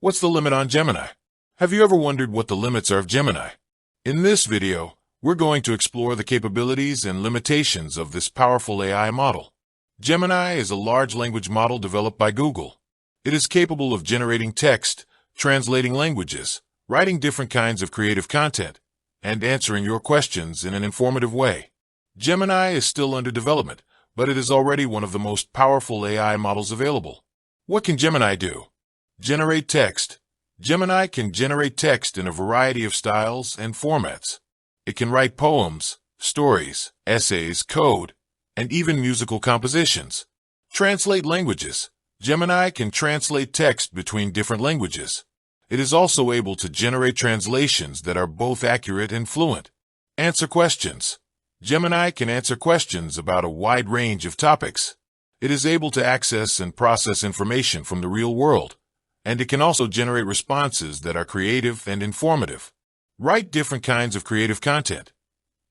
What's the limit on Gemini? Have you ever wondered what the limits are of Gemini? In this video, we're going to explore the capabilities and limitations of this powerful AI model. Gemini is a large language model developed by Google. It is capable of generating text, translating languages, writing different kinds of creative content, and answering your questions in an informative way. Gemini is still under development, but it is already one of the most powerful AI models available. What can Gemini do? Generate text. Gemini can generate text in a variety of styles and formats. It can write poems, stories, essays, code, and even musical compositions. Translate languages. Gemini can translate text between different languages. It is also able to generate translations that are both accurate and fluent. Answer questions. Gemini can answer questions about a wide range of topics. It is able to access and process information from the real world, and it can also generate responses that are creative and informative. Write different kinds of creative content.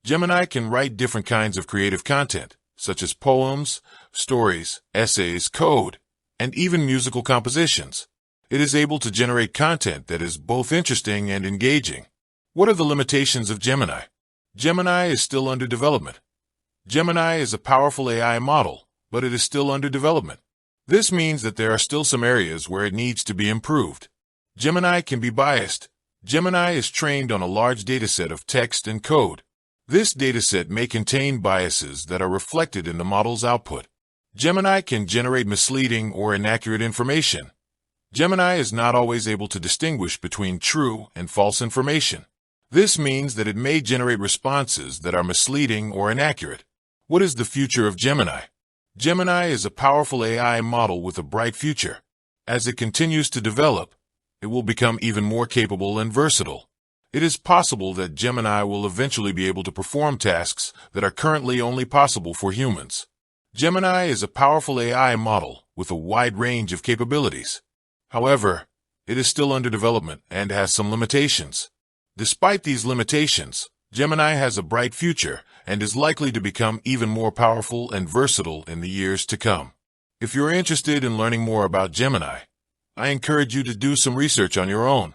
Gemini can write different kinds of creative content, such as poems, stories, essays, code, and even musical compositions. It is able to generate content that is both interesting and engaging. What are the limitations of Gemini? Gemini is still under development. Gemini is a powerful AI model, but it is still under development. This means that there are still some areas where it needs to be improved. Gemini can be biased. Gemini is trained on a large dataset of text and code. This dataset may contain biases that are reflected in the model's output. Gemini can generate misleading or inaccurate information. Gemini is not always able to distinguish between true and false information. This means that it may generate responses that are misleading or inaccurate. What is the future of Gemini? Gemini is a powerful AI model with a bright future. As it continues to develop, it will become even more capable and versatile. It is possible that Gemini will eventually be able to perform tasks that are currently only possible for humans. Gemini is a powerful AI model with a wide range of capabilities. However, it is still under development and has some limitations. Despite these limitations, Gemini has a bright future and is likely to become even more powerful and versatile in the years to come. If you're interested in learning more about Gemini, I encourage you to do some research on your own.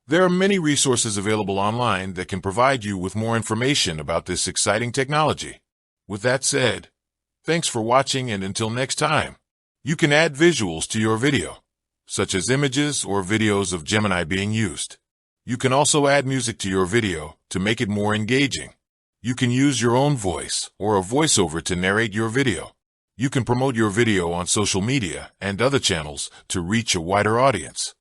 There are many resources available online that can provide you with more information about this exciting technology. With that said, thanks for watching, and until next time. You can add visuals to your video, such as images or videos of Gemini being used. You can also add music to your video to make it more engaging. You can use your own voice or a voiceover to narrate your video. You can promote your video on social media and other channels to reach a wider audience.